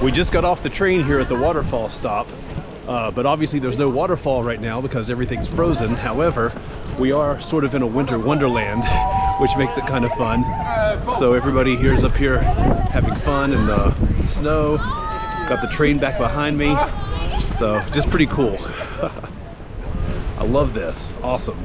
We just got off the train here at the waterfall stop, but obviously there's no waterfall right now because everything's frozen. However, we are sort of in a winter wonderland, which makes it kind of fun. So everybody here is up here having fun in the snow. Got the train back behind me. So just pretty cool. I love this. Awesome.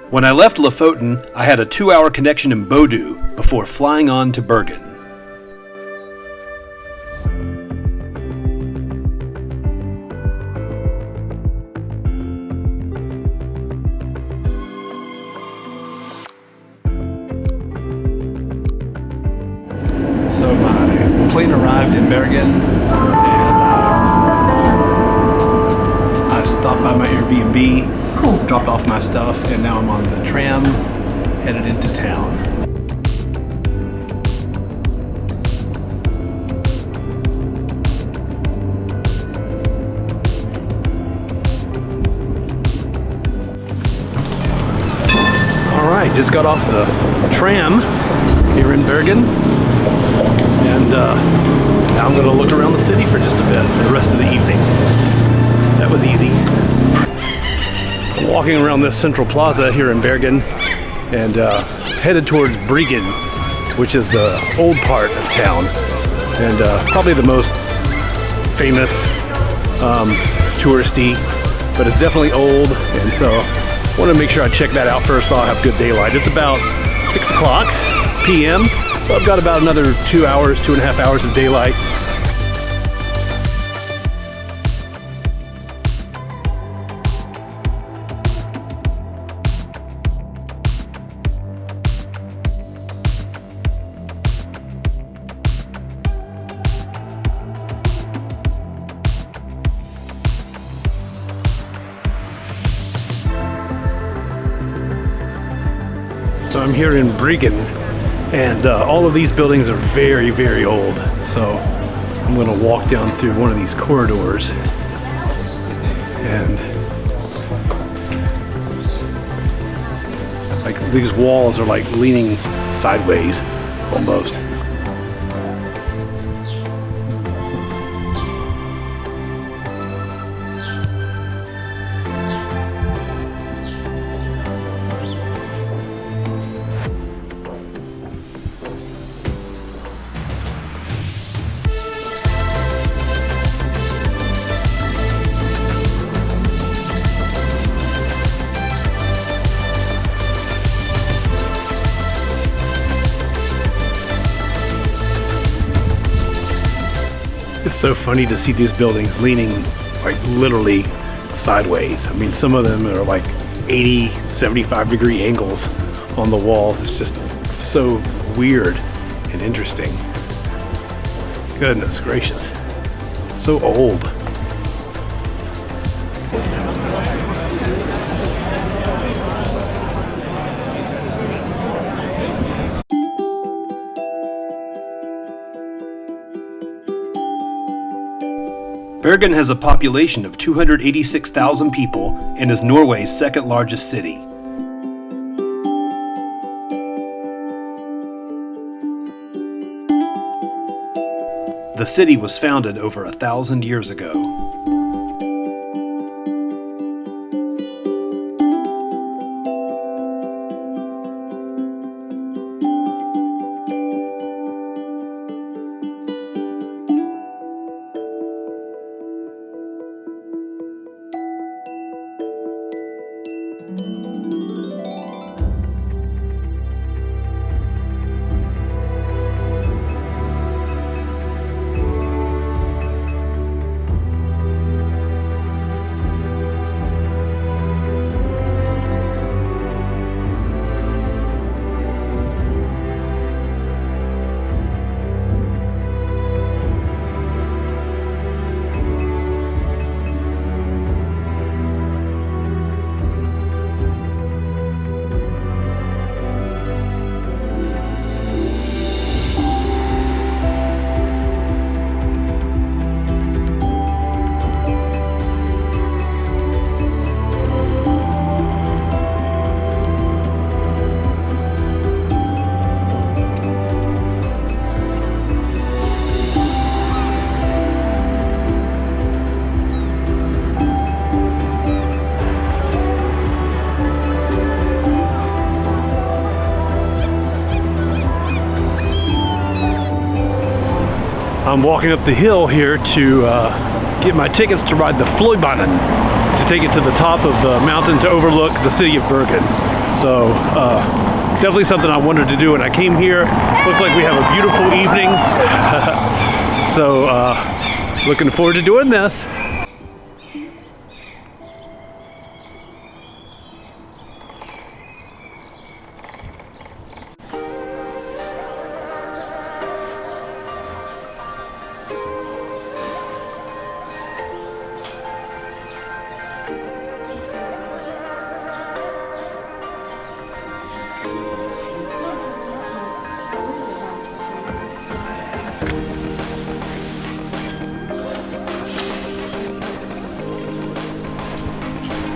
When I left Lofoten, I had a 2-hour connection in Bodø before flying on to Bergen. So my plane arrived in Bergen, and I stopped by my Airbnb, dropped off my stuff, and now I'm on the tram headed into town. Alright, just got off the tram here in Bergen, and now I'm going to look around the city for just a bit for the rest of the evening. That was easy. I'm walking around this central plaza here in Bergen and headed towards Bryggen, which is the old part of town and probably the most famous, touristy, but it's definitely old, and so I want to make sure I check that out first while I have good daylight. It's about 6 o'clock p.m., so I've got about another 2 hours, 2.5 hours of daylight. So I'm here in Bryggen, and all of these buildings are very, very old. So I'm going to walk down through one of these corridors, and like these walls are like leaning sideways almost. It's so funny to see these buildings leaning like literally sideways. I mean, some of them are like 80, 75 degree angles on the walls. It's just so weird and interesting. Goodness gracious. So old. Bergen has a population of 286,000 people and is Norway's second largest city. The city was founded over 1,000 years ago. I'm walking up the hill here to get my tickets to ride the Floibanen, to take it to the top of the mountain to overlook the city of Bergen. So definitely something I wanted to do when I came here. Looks like we have a beautiful evening. So looking forward to doing this.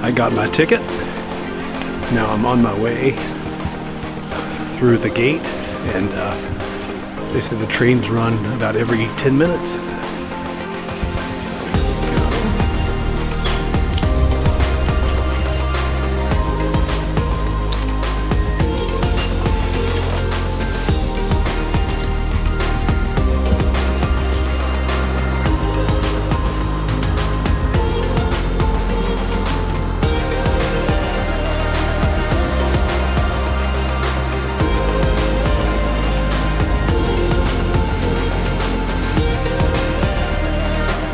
I got my ticket. Now I'm on my way through the gate, and they said the trains run about every 10 minutes.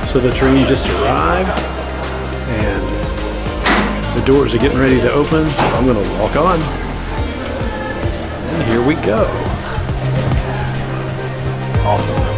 So the train just arrived, and the doors are getting ready to open, so I'm going to walk on. And here we go. Awesome.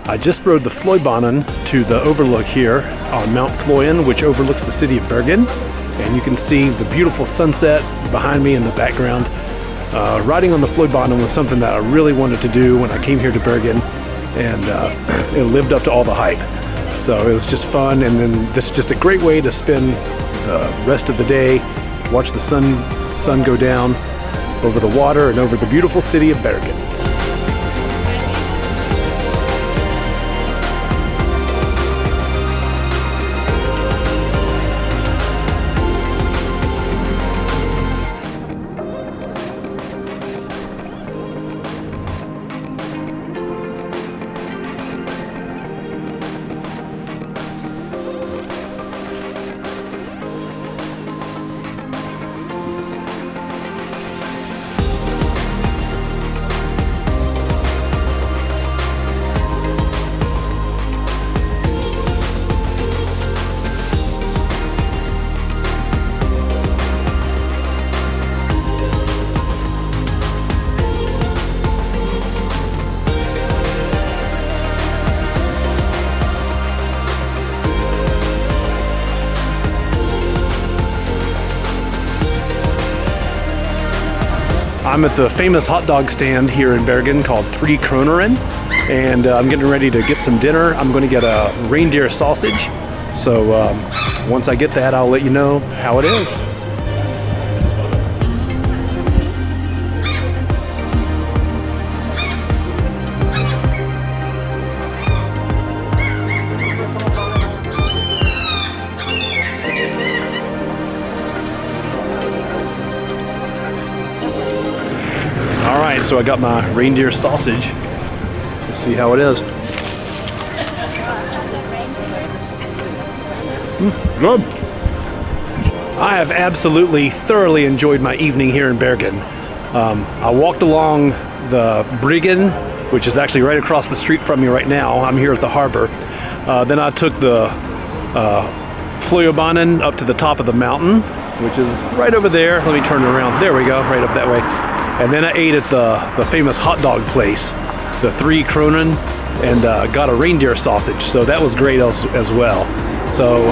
I just rode the Floibanen to the overlook here on Mount Floyan, which overlooks the city of Bergen. And you can see the beautiful sunset behind me in the background. Riding on the Floibanen was something that I really wanted to do when I came here to Bergen, and it lived up to all the hype. So it was just fun, and then this is just a great way to spend the rest of the day, watch the sun go down over the water and over the beautiful city of Bergen. I'm at the famous hot dog stand here in Bergen called Kroneren, and I'm getting ready to get some dinner. I'm going to get a reindeer sausage. So once I get that, I'll let you know how it is. Alright, so I got my reindeer sausage. Let's see how it is. Good. I have absolutely thoroughly enjoyed my evening here in Bergen. I walked along the Bryggen, which is actually right across the street from me right now. I'm here at the harbor. Then I took the Floibanen up to the top of the mountain, which is right over there. Let me turn it around. There we go, right up that way. And then I ate at the famous hot dog place, the 3 Kroneren, and got a reindeer sausage. So that was great as well. So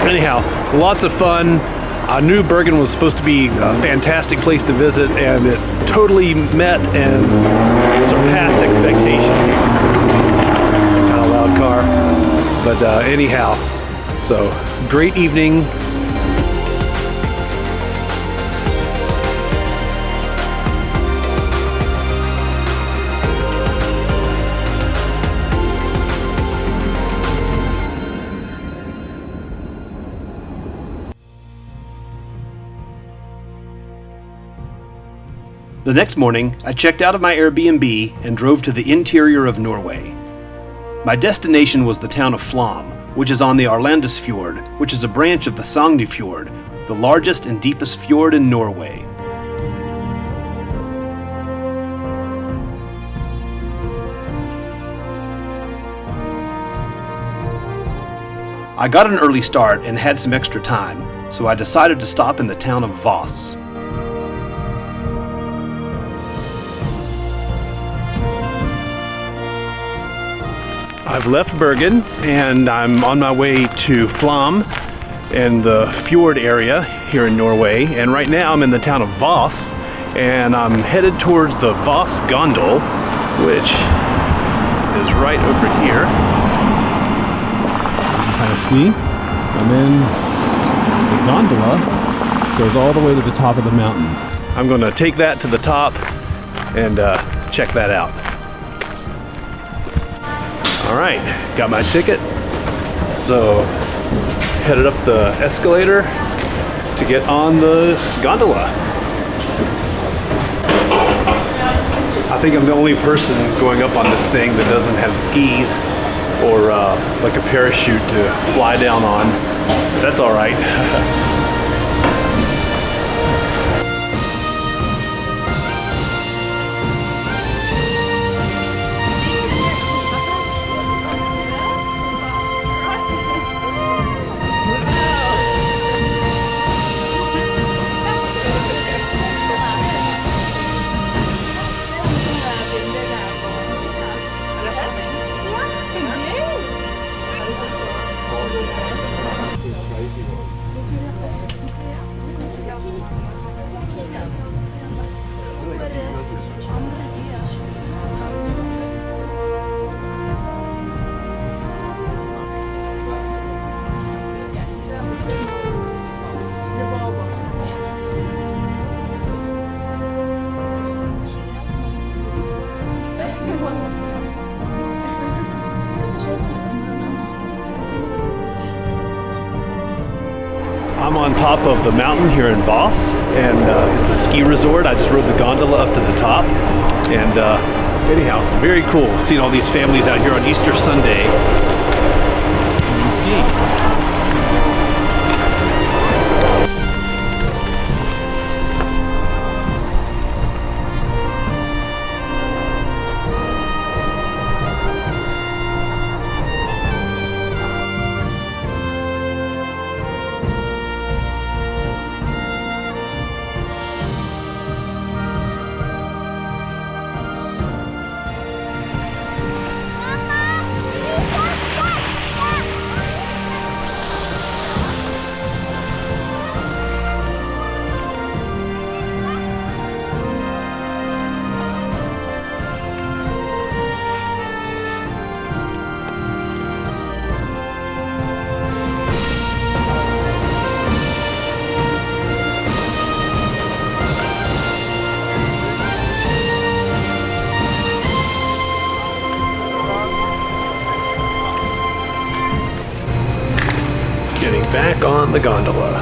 anyhow, lots of fun. I knew Bergen was supposed to be a fantastic place to visit, and it totally met and surpassed expectations. Some kind of loud car. But anyhow, so great evening. The next morning, I checked out of my Airbnb and drove to the interior of Norway. My destination was the town of Flam, which is on the Aurlandsfjord, which is a branch of the Sognefjord, the largest and deepest fjord in Norway. I got an early start and had some extra time, so I decided to stop in the town of Voss. I've left Bergen and I'm on my way to Flam in the Fjord area here in Norway, and right now I'm in the town of Voss and I'm headed towards the Voss Gondol, which is right over here. You can kind of see, and then the gondola goes all the way to the top of the mountain. I'm going to take that to the top and check that out. All right, got my ticket, so headed up the escalator to get on the gondola. I think I'm the only person going up on this thing that doesn't have skis or like a parachute to fly down on. That's all right. I'm on top of the mountain here in Voss, and it's a ski resort. I just rode the gondola up to the top, and anyhow, very cool seeing all these families out here on Easter Sunday and skiing. Back on the gondola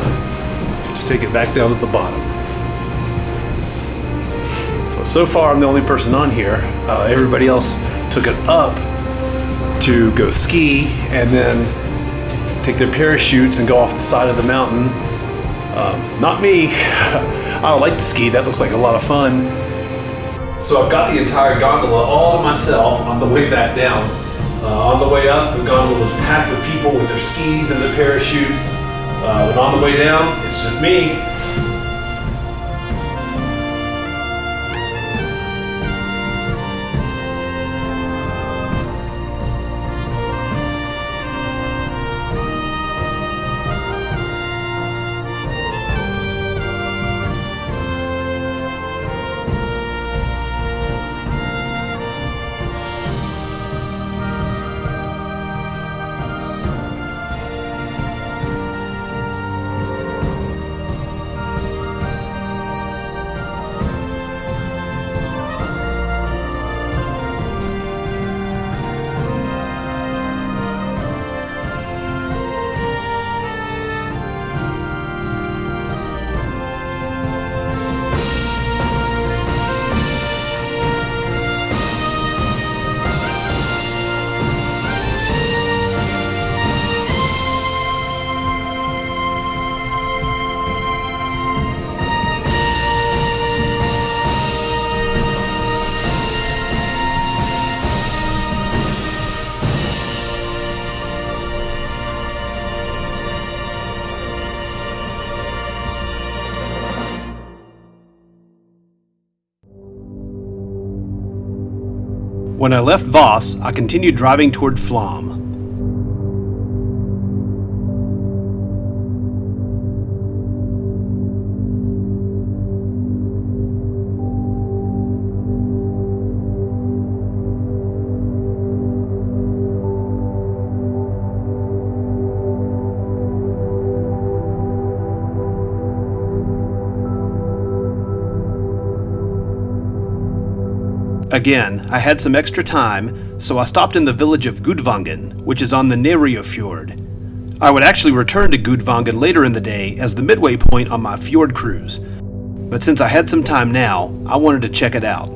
to take it back down to the bottom. So far I'm the only person on here. Everybody else took it up to go ski and then take their parachutes and go off the side of the mountain. Not me. I don't like to ski. That looks like a lot of fun. So I've got the entire gondola all to myself on the way back down. On the way up, the gondola was packed with people with their skis and their parachutes. But on the way down, it's just me. When I left Voss, I continued driving toward Flam. Again, I had some extra time, so I stopped in the village of Gudvangen, which is on the Nærøyfjord. I would actually return to Gudvangen later in the day as the midway point on my Fjord cruise, but since I had some time now, I wanted to check it out.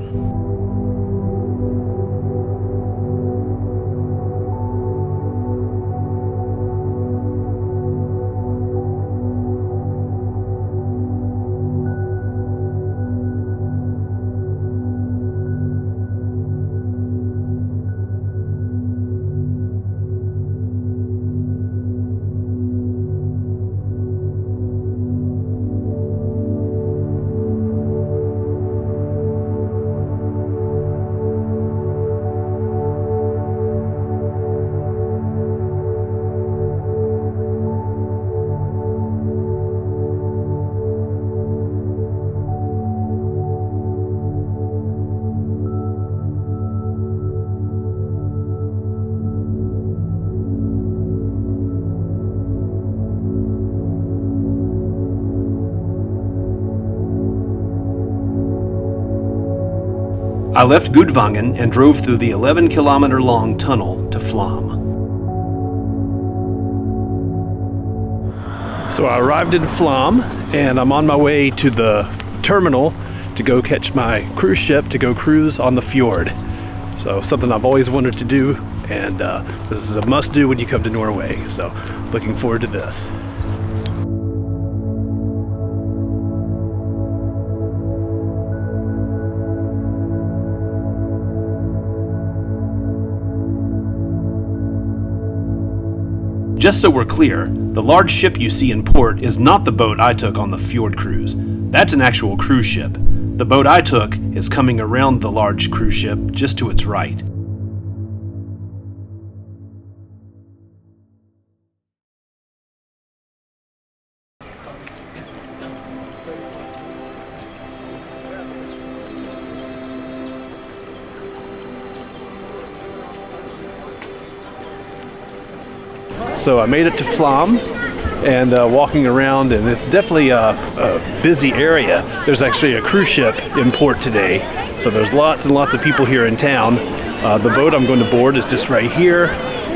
I left Gudvangen and drove through the 11-kilometer-long tunnel to Flam. So I arrived in Flam, and I'm on my way to the terminal to go catch my cruise ship to go cruise on the Fjord. So something I've always wanted to do, and this is a must-do when you come to Norway. So looking forward to this. Just so we're clear, the large ship you see in port is not the boat I took on the Fjord cruise. That's an actual cruise ship. The boat I took is coming around the large cruise ship just to its right. So I made it to Flam and walking around, and it's definitely a busy area. There's actually a cruise ship in port today, so there's lots and lots of people here in town. The boat I'm going to board is just right here,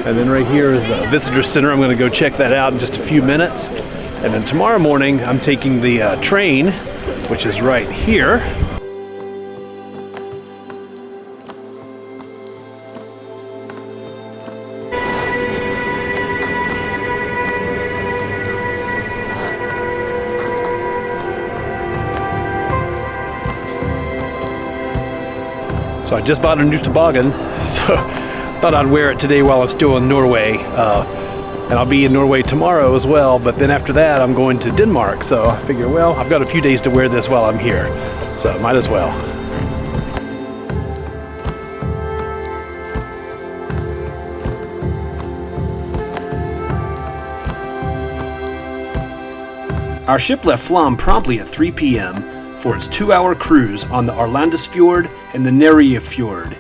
and then right here is a visitor center. I'm going to go check that out in just a few minutes. And then tomorrow morning I'm taking the train, which is right here. So I just bought a new toboggan, so thought I'd wear it today while I'm still in Norway. And I'll be in Norway tomorrow as well, but then after that I'm going to Denmark. So I figure, well, I've got a few days to wear this while I'm here, so might as well. Our ship left Flam promptly at 3 p.m. for its 2-hour cruise on the Aurlandsfjord and the Nærøyfjord,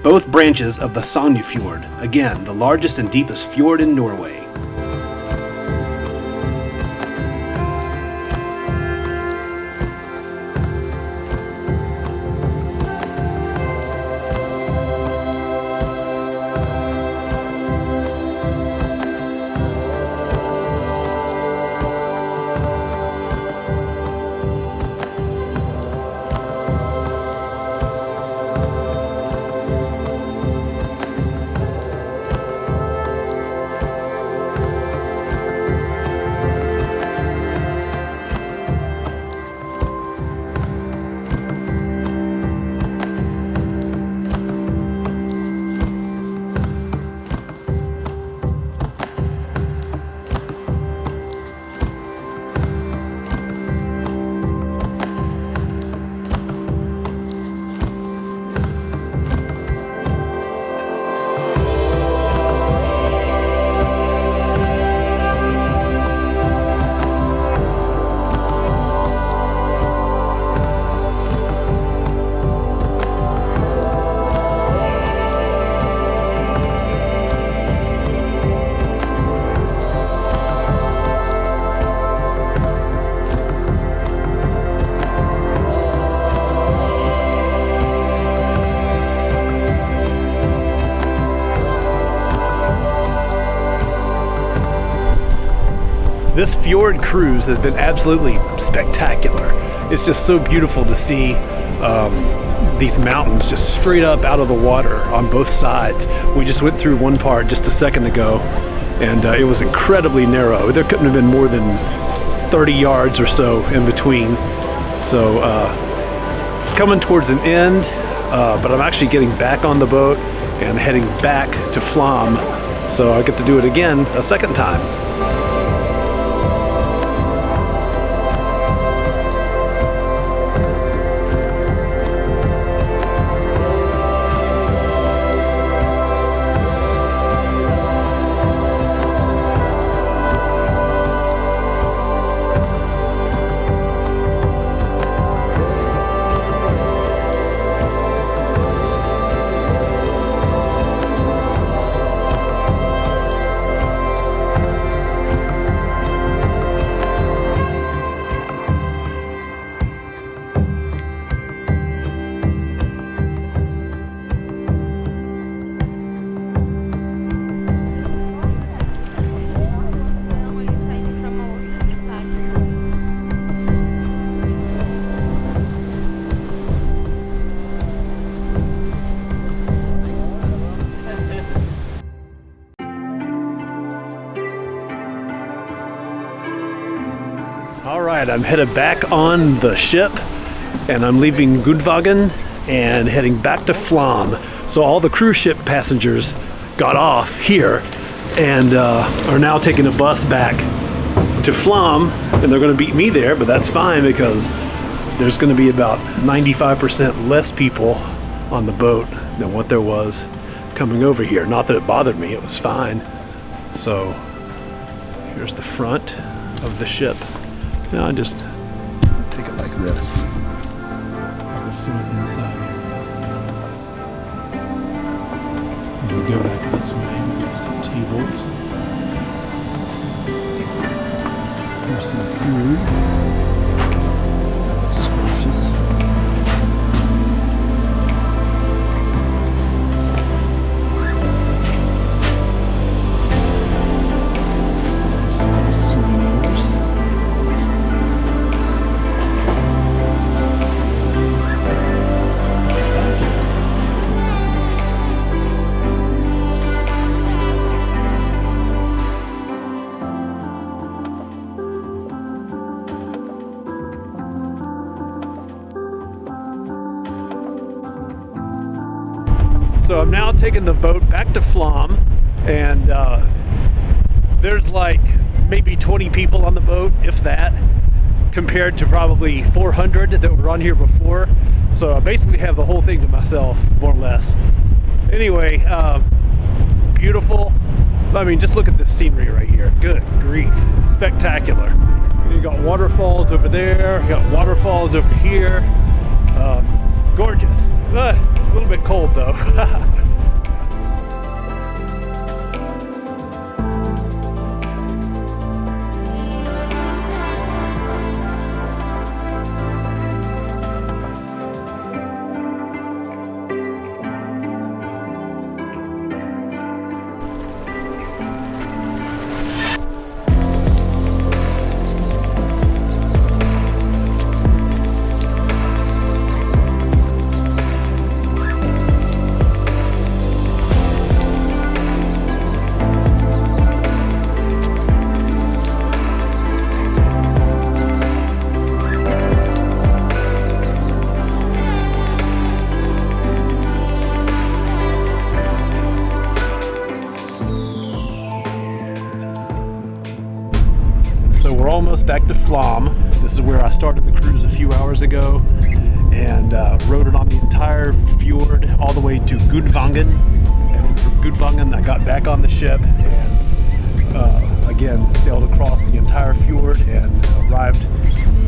both branches of the Sognefjord, again the largest and deepest fjord in Norway. This fjord cruise has been absolutely spectacular. It's just so beautiful to see these mountains just straight up out of the water on both sides. We just went through one part just a second ago, and it was incredibly narrow. There couldn't have been more than 30 yards or so in between. So it's coming towards an end, but I'm actually getting back on the boat and heading back to Flam. So I get to do it again a second time. Alright, I'm headed back on the ship, and I'm leaving Gudvangen and heading back to Flam. So all the cruise ship passengers got off here and are now taking a bus back to Flam, and they're going to beat me there, but that's fine because there's going to be about 95% less people on the boat than what there was coming over here. Not that it bothered me, it was fine. So here's the front of the ship. Now I just take it like this. There's the front inside here. And we go back this way. We got some tables. There's some food. Scrumptious. There's some souvenirs. So I'm now taking the boat back to Flam, and there's like maybe 20 people on the boat, if that, compared to probably 400 that were on here before. So I basically have the whole thing to myself, more or less. Anyway, beautiful. I mean, just look at this scenery right here. Good grief, spectacular. You got waterfalls over there, you got waterfalls over here. Gorgeous. A little bit cold though. So we're almost back to Flam. This is where I started the cruise a few hours ago, and rode it on the entire fjord all the way to Gudvangen. And then from Gudvangen I got back on the ship and again sailed across the entire fjord and arrived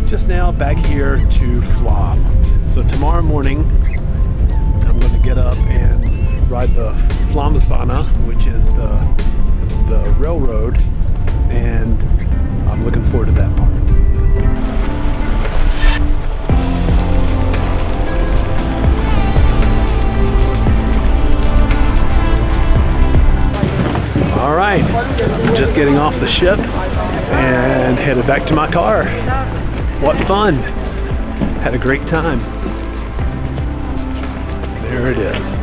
just now back here to Flam. So tomorrow morning I'm going to get up and ride the Flamsbana, which is the railroad, and I'm looking forward to that part. All right, I'm just getting off the ship, and and headed back to my car. What fun! Had a great time. There it is.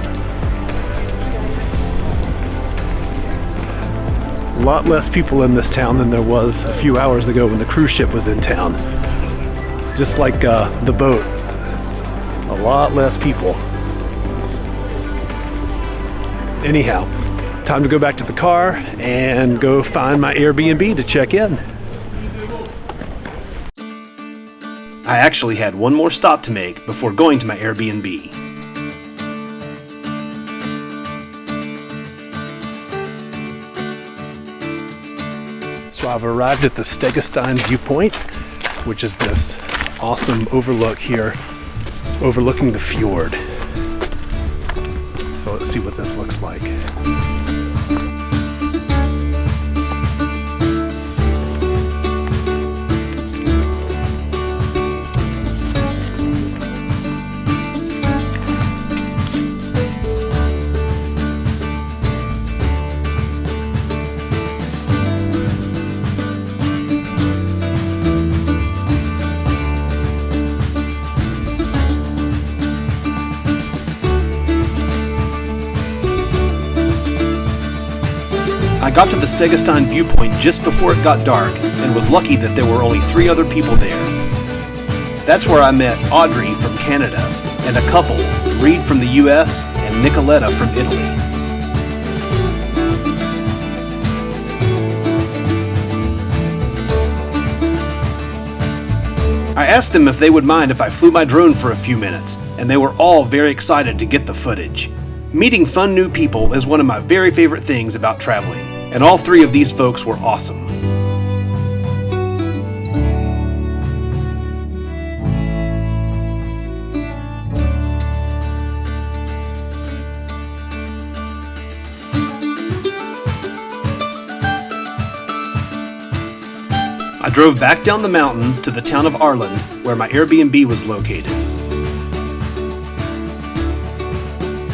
A lot less people in this town than there was a few hours ago when the cruise ship was in town. Just like the boat. A lot less people. Anyhow, time to go back to the car and go find my Airbnb to check in. I actually had one more stop to make before going to my Airbnb. So I've arrived at the Stegastein Viewpoint, which is this awesome overlook here, overlooking the fjord. So let's see what this looks like. I got to the Stegastein Viewpoint just before it got dark and was lucky that there were only 3 other people there. That's where I met Audrey from Canada and a couple, Reed from the US and Nicoletta from Italy. I asked them if they would mind if I flew my drone for a few minutes, and they were all very excited to get the footage. Meeting fun new people is one of my very favorite things about traveling, and all 3 of these folks were awesome. I drove back down the mountain to the town of Aurland, where my Airbnb was located.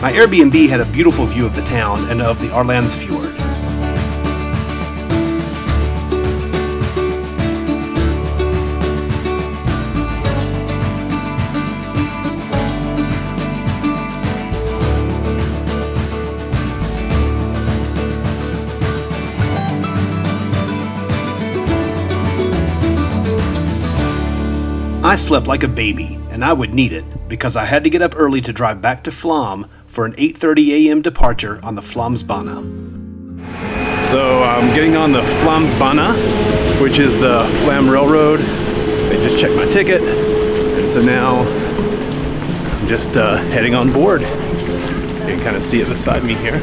My Airbnb had a beautiful view of the town and of the Aurlandsfjord. I slept like a baby, and I would need it because I had to get up early to drive back to Flam for an 8:30 a.m. departure on the Flamsbana. So I'm getting on the Flamsbana, which is the Flam Railroad. They just checked my ticket, and so now I'm just heading on board. You can kind of see it beside me here.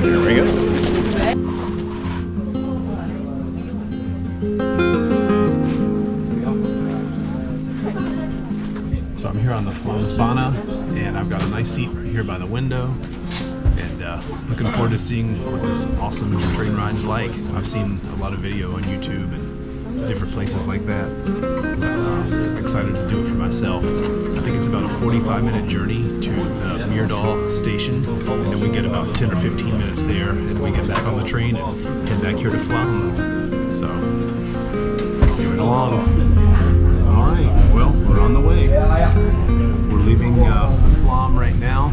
Here we go. So I'm here on the Flamsbana, and I've got a nice seat right here by the window, and looking forward to seeing what this awesome train ride's like. I've seen a lot of video on YouTube and different places like that. I'm excited to do it for myself. I think it's about a 45-minute journey to the Myrdal station, and then we get about 10 or 15 minutes there, and then we get back on the train and head back here to Flam. So, moving along. All right, well, we're on the way. We're leaving Flam right now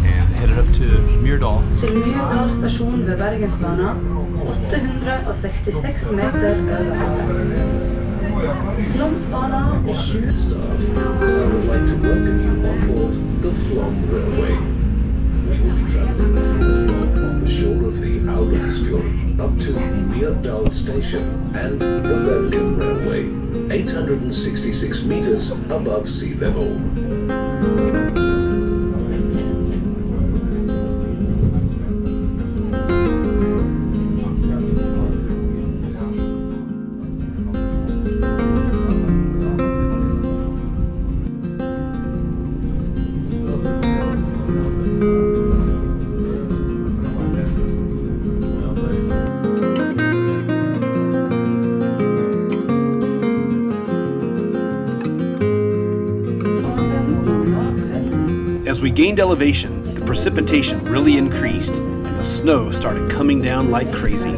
and headed up to Myrdal. Til Myrdal stasjon ved Bergensbana, 866 meter over havet. Flamsbana er 20. I would like to welcome you on board the Flam Railway. We will be traveling from the Flam on the shore of the Aurlandsfjord up to Myrdal station and the Bergen Railway, 866 meters above sea level. As we gained elevation, the precipitation really increased and the snow started coming down like crazy.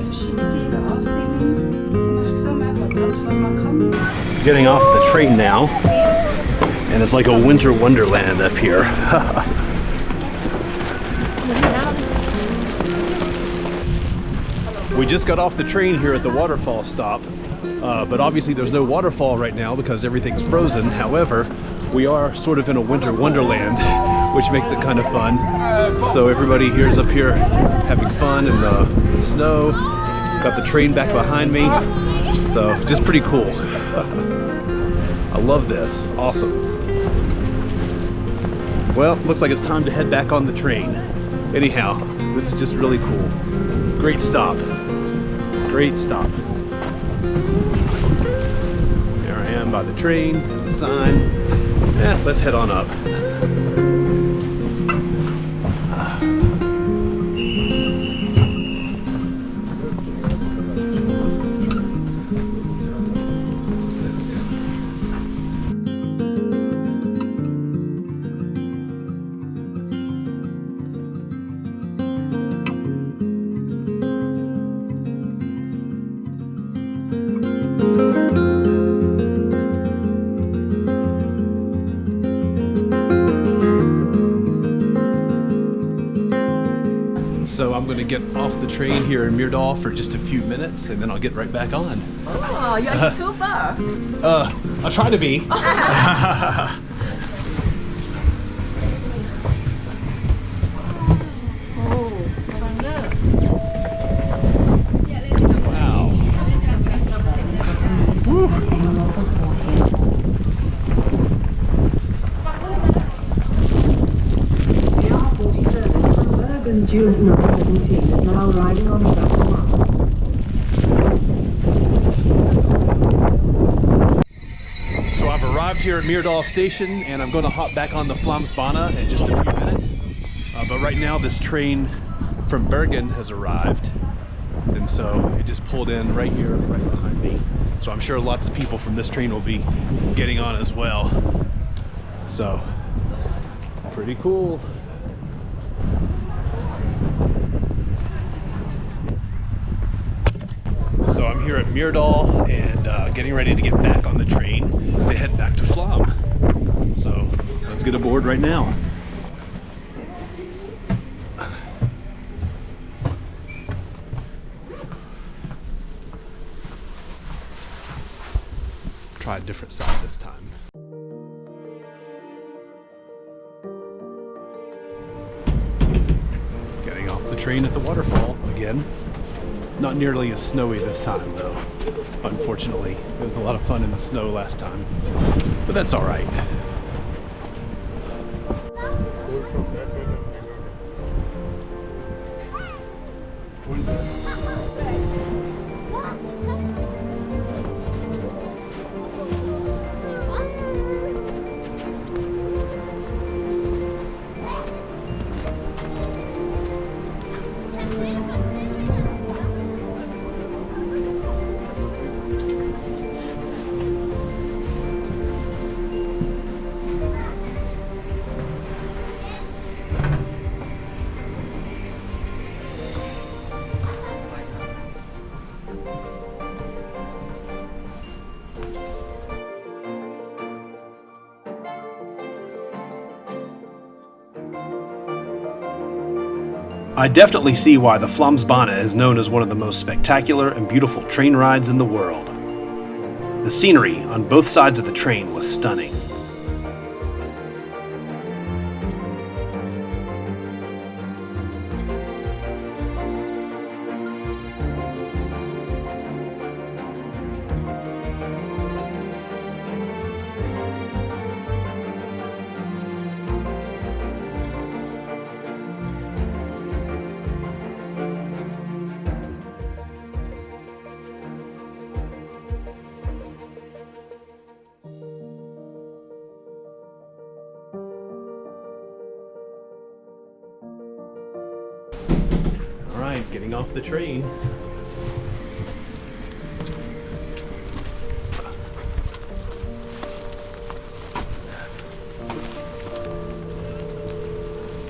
Getting off the train now, and it's like a winter wonderland up here. We just got off the train here at the waterfall stop, but obviously there's no waterfall right now because everything's frozen. However, we are sort of in a winter wonderland, which makes it kind of fun. So everybody here is up here having fun in the snow. Got the train back behind me, so just pretty cool. I love this, awesome. Well, looks like it's time to head back on the train. Anyhow, this is just really cool. Great stop. Great stop. There I am by the train, the sign. Let's head on up. So I'm going to get off the train here in Myrdal for just a few minutes, and then I'll get right back on. Oh, you're a YouTuber? I'll try to be. Wow. Woo. Bergen June 17 is now riding on track 1. So I've arrived here at Myrdal station, and I'm going to hop back on the Flamsbana in just a few minutes. But right now this train from Bergen has arrived, and so it just pulled in right here, right behind me. So I'm sure lots of people from this train will be getting on as well. So, pretty cool. So I'm here at Myrdal and getting ready to get back on the train to head back to Flam. So let's get aboard right now. Try a different side this time. Getting off the train at the waterfall again. Not nearly as snowy this time though, unfortunately. It was a lot of fun in the snow last time, but that's all right. I definitely see why the Flamsbana is known as one of the most spectacular and beautiful train rides in the world. The scenery on both sides of the train was stunning. Alright, getting off the train.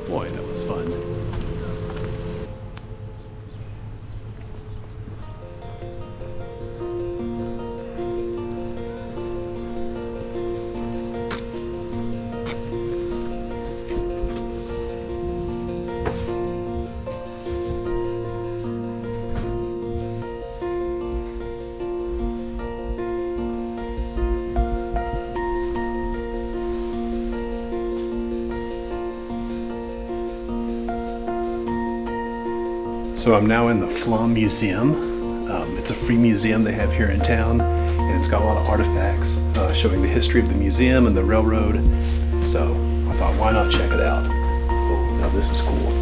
Boy, that was fun. So I'm now in the Flam Museum. It's a free museum they have here in town, and it's got a lot of artifacts showing the history of the museum and the railroad. So I thought, why not check it out? Oh, now this is cool.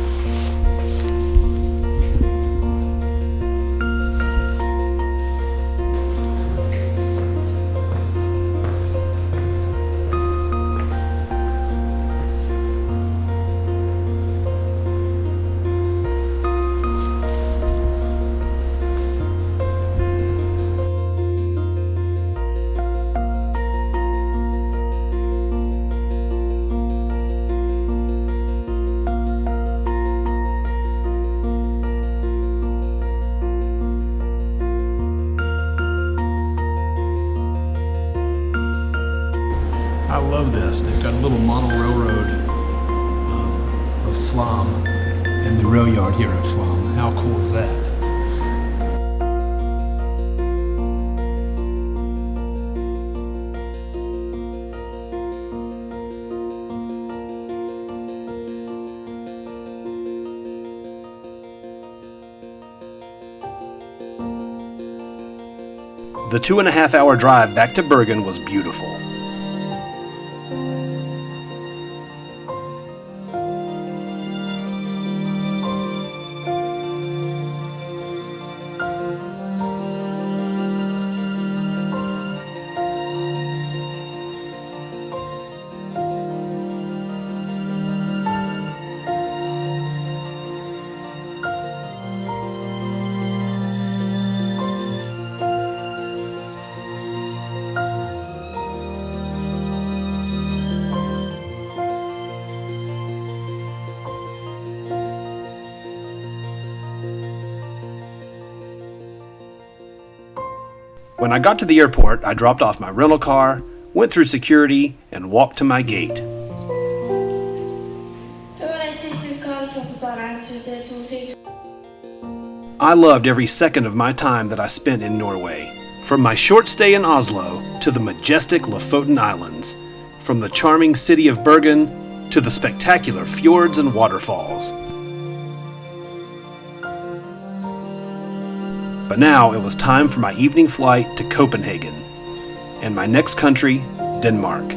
I love this. They've got a little model railroad of Flam in the rail yard here at Flam. How cool is that? The 2.5-hour drive back to Bergen was beautiful. When I got to the airport, I dropped off my rental car, went through security, and walked to my gate. I loved every second of my time that I spent in Norway. From my short stay in Oslo to the majestic Lofoten Islands, from the charming city of Bergen to the spectacular fjords and waterfalls. But now it was time for my evening flight to Copenhagen, and my next country, Denmark.